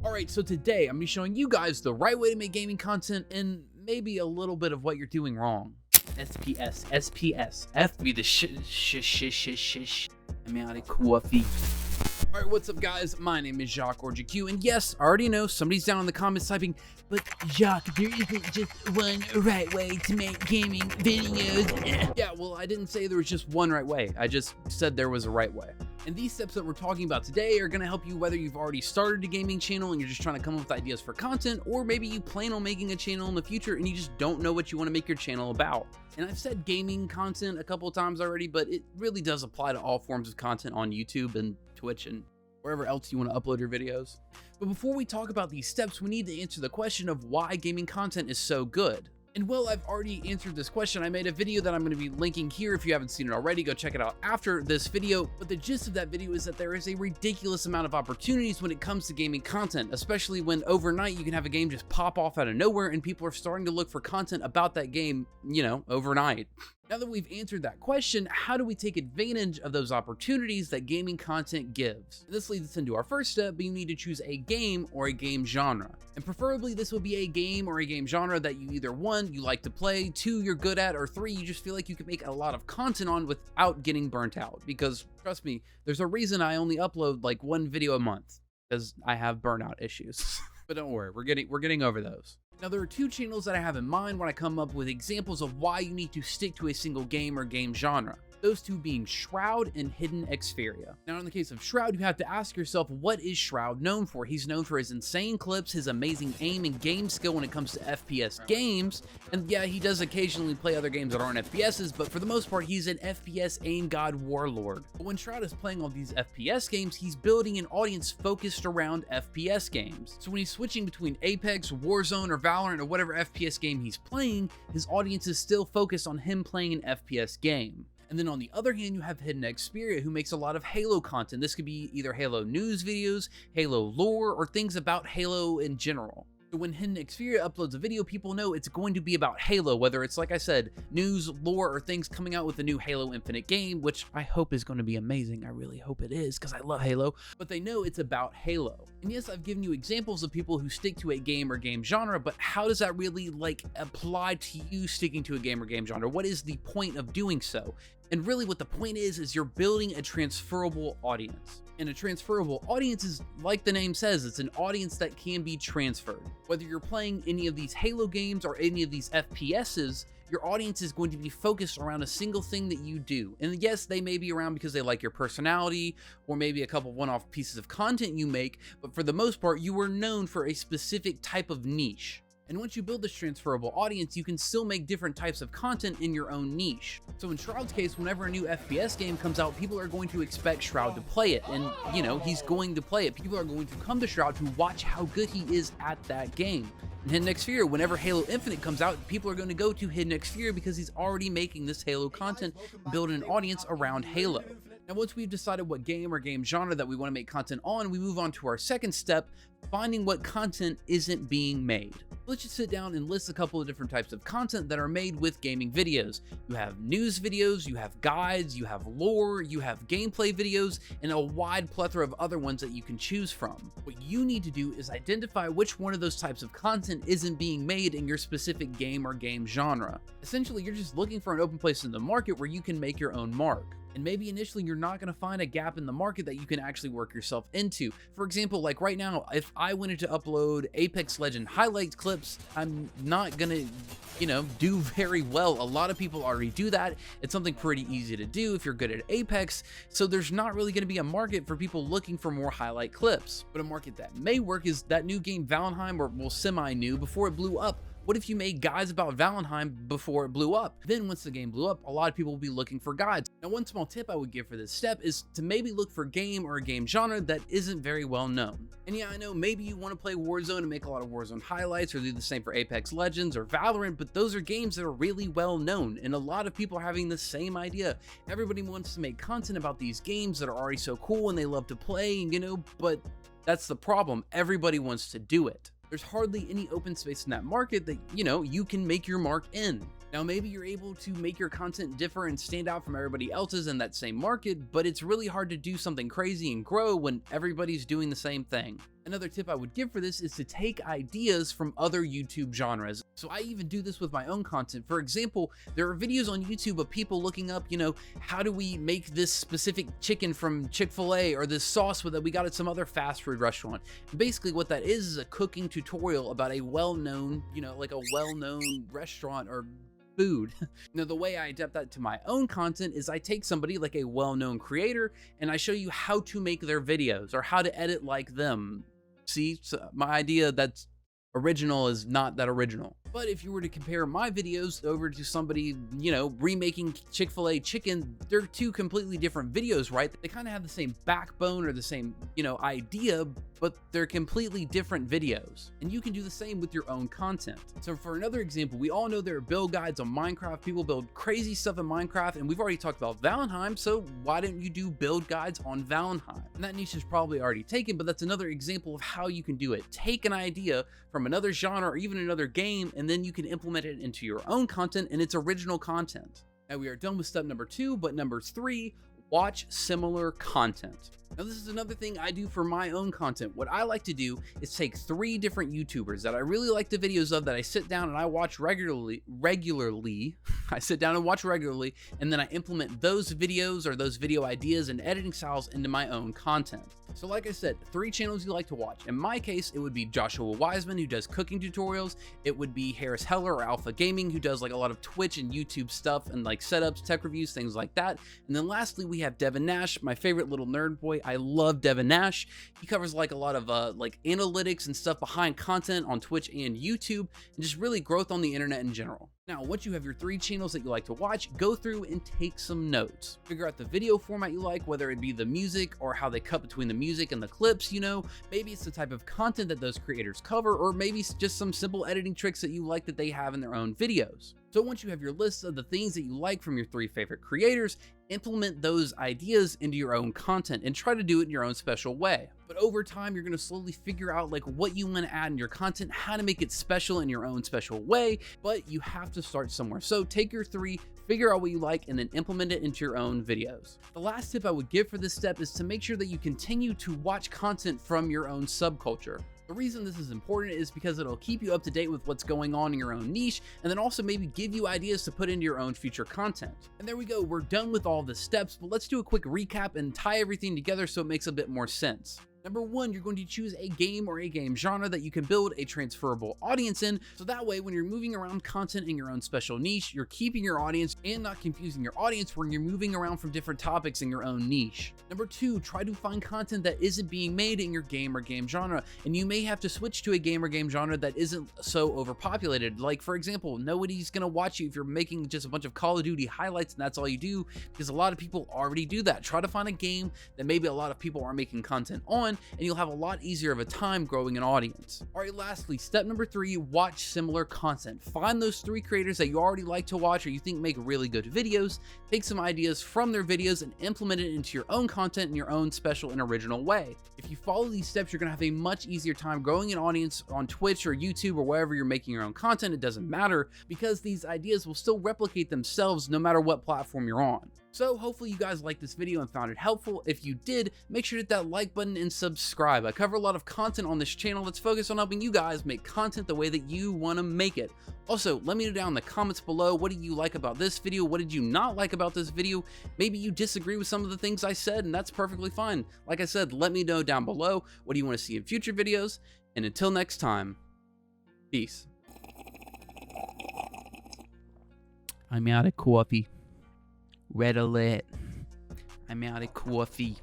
Alright, so today I'm going to be showing you guys the right way to make gaming content and maybe a little bit of what you're doing wrong. SPS. F me the sh. I'm out of coffee. Alright, what's up guys? My name is Jacques or JacQ, and yes, I already know somebody's down in the comments typing, but Jacques, there isn't just one right way to make gaming videos. Yeah, well, I didn't say there was just one right way. I just said there was a right way. And these steps that we're talking about today are going to help you whether you've already started a gaming channel and you're just trying to come up with ideas for content, or maybe you plan on making a channel in the future and you just don't know what you want to make your channel about. And I've said gaming content a couple of times already, but it really does apply to all forms of content on YouTube and Twitch and wherever else you want to upload your videos. But before we talk about these steps, we need to answer the question of why gaming content is so good. And well, I've already answered this question. I made a video that I'm going to be linking here. If you haven't seen it already, go check it out after this video. But the gist of that video is that there is a ridiculous amount of opportunities when it comes to gaming content, especially when overnight you can have a game just pop off out of nowhere and people are starting to look for content about that game, you know, overnight. Now that we've answered that question, how do we take advantage of those opportunities that gaming content gives? This leads us into our first step, but you need to choose a game or a game genre. And preferably this would be a game or a game genre that you either 1, you like to play, 2, you're good at, or 3, you just feel like you can make a lot of content on without getting burnt out. Because trust me, there's a reason I only upload like 1 video a month, because I have burnout issues. But don't worry, we're getting over those. Now, there are 2 channels that I have in mind when I come up with examples of why you need to stick to a single game or game genre. Those 2 being Shroud and Hidden Xperia. Now, in the case of Shroud, you have to ask yourself, what is Shroud known for? He's known for his insane clips, his amazing aim and game skill when it comes to FPS games, and yeah, he does occasionally play other games that aren't FPSs, but for the most part, he's an FPS aim god warlord. But when Shroud is playing all these FPS games, he's building an audience focused around FPS games. So when he's switching between Apex, Warzone, or Valorant, or whatever FPS game he's playing, his audience is still focused on him playing an FPS game. And then on the other hand, you have Hidden Xperia, who makes a lot of Halo content. This could be either Halo news videos, Halo lore, or things about Halo in general. So when Hidden Xperia uploads a video, people know it's going to be about Halo, whether it's, like I said, news, lore, or things coming out with the new Halo Infinite game, which I hope is going to be amazing. I really hope it is, because I love Halo. But they know it's about Halo. And yes, I've given you examples of people who stick to a game or game genre, but how does that really, apply to you sticking to a game or game genre? What is the point of doing so? And really what the point is you're building a transferable audience. And a transferable audience is, like the name says, it's an audience that can be transferred. Whether you're playing any of these Halo games or any of these FPSs, your audience is going to be focused around a single thing that you do. And yes, they may be around because they like your personality or maybe a couple one-off pieces of content you make, but for the most part, you are known for a specific type of niche. And once you build this transferable audience, you can still make different types of content in your own niche. So in Shroud's case, whenever a new FPS game comes out, people are going to expect Shroud to play it. And, you know, he's going to play it. People are going to come to Shroud to watch how good he is at that game. And Hidden Xperia, whenever Halo Infinite comes out, people are going to go to Hidden Xperia because he's already making this Halo content, building an audience around Halo. Now, once we've decided what game or game genre that we want to make content on, we move on to our second step, finding what content isn't being made. Let's just sit down and list a couple of different types of content that are made with gaming videos. You have news videos, you have guides, you have lore, you have gameplay videos, and a wide plethora of other ones that you can choose from. What you need to do is identify which one of those types of content isn't being made in your specific game or game genre. Essentially, you're just looking for an open place in the market where you can make your own mark. And maybe initially you're not going to find a gap in the market that you can actually work yourself into. For example, like right now, if I wanted to upload Apex Legend highlight clips, I'm not going to, do very well. A lot of people already do that. It's something pretty easy to do if you're good at Apex. So there's not really going to be a market for people looking for more highlight clips. But a market that may work is that new game Valheim, or well, semi-new, before it blew up. What if you made guides about Valheim before it blew up? Then once the game blew up, a lot of people will be looking for guides. Now, one small tip I would give for this step is to maybe look for game or a game genre that isn't very well known. And yeah, I know maybe you want to play Warzone and make a lot of Warzone highlights, or do the same for Apex Legends or Valorant, but those are games that are really well known, and a lot of people are having the same idea. Everybody wants to make content about these games that are already so cool and they love to play, but that's the problem. Everybody wants to do it. There's hardly any open space in that market that, you can make your mark in. Now, maybe you're able to make your content differ and stand out from everybody else's in that same market, but it's really hard to do something crazy and grow when everybody's doing the same thing. Another tip I would give for this is to take ideas from other YouTube genres. So I even do this with my own content. For example, there are videos on YouTube of people looking up, how do we make this specific chicken from Chick-fil-A, or this sauce that we got at some other fast food restaurant. And basically what that is a cooking tutorial about a well-known, like a well-known restaurant or food. Now, the way I adapt that to my own content is I take somebody like a well-known creator and I show you how to make their videos or how to edit like them. See, so my idea that's original is not that original. But if you were to compare my videos over to somebody, remaking Chick-fil-A chicken, they're two completely different videos, right? They kind of have the same backbone or the same, idea, but they're completely different videos. And you can do the same with your own content. So for another example, we all know there are build guides on Minecraft. People build crazy stuff in Minecraft, and we've already talked about Valheim, so why didn't you do build guides on Valheim? And that niche is probably already taken, but that's another example of how you can do it. Take an idea from another genre or even another game, and then you can implement it into your own content and its original content. Now we are done with step number 2, but number 3, watch similar content. Now this is another thing I do for my own content. What I like to do is take 3 different YouTubers that I really like the videos of, that I sit down and I watch regularly. I sit down and watch regularly, and then I implement those videos or those video ideas and editing styles into my own content. So like I said, 3 channels you like to watch. In my case, it would be Joshua Wiseman, who does cooking tutorials. It would be Harris Heller or Alpha Gaming, who does like a lot of Twitch and YouTube stuff and like setups, tech reviews, things like that. And then lastly, we have Devin Nash, my favorite little nerd boy. I love Devin Nash. He covers like a lot of like analytics and stuff behind content on Twitch and YouTube, and just really growth on the internet in general. Now, once you have your 3 channels that you like to watch, go through and take some notes. Figure out the video format you like, whether it be the music or how they cut between the music and the clips, maybe it's the type of content that those creators cover, or maybe it's just some simple editing tricks that you like that they have in their own videos. So once you have your list of the things that you like from your 3 favorite creators, implement those ideas into your own content and try to do it in your own special way. But over time, you're going to slowly figure out like what you want to add in your content, how to make it special in your own special way, but you have to start somewhere. So take your 3, figure out what you like, and then implement it into your own videos. The last tip I would give for this step is to make sure that you continue to watch content from your own subculture. The reason this is important is because it'll keep you up to date with what's going on in your own niche, and then also maybe give you ideas to put into your own future content. And there we go, we're done with all the steps, but let's do a quick recap and tie everything together so it makes a bit more sense. Number 1, you're going to choose a game or a game genre that you can build a transferable audience in, so that way when you're moving around content in your own special niche, you're keeping your audience and not confusing your audience when you're moving around from different topics in your own niche. Number 2, try to find content that isn't being made in your game or game genre, and you may have to switch to a game or game genre that isn't so overpopulated. Like for example, nobody's gonna watch you if you're making just a bunch of Call of Duty highlights and that's all you do, because a lot of people already do that. Try to find a game that maybe a lot of people are making content on, and you'll have a lot easier of a time growing an audience. All right, lastly, step number 3, watch similar content. Find those 3 creators that you already like to watch or you think make really good videos, take some ideas from their videos and implement it into your own content in your own special and original way. If you follow these steps, you're gonna have a much easier time growing an audience on Twitch or YouTube or wherever you're making your own content. It doesn't matter, because these ideas will still replicate themselves no matter what platform you're on. So hopefully you guys liked this video and found it helpful. If you did, make sure to hit that like button and subscribe. I cover a lot of content on this channel that's focused on helping you guys make content the way that you want to make it. Also, let me know down in the comments below, what did you like about this video? What did you not like about this video? Maybe you disagree with some of the things I said, and that's perfectly fine. Like I said, let me know down below, what do you want to see in future videos? And until next time, peace. I'm out of coffee. Red alert. I'm out of coffee.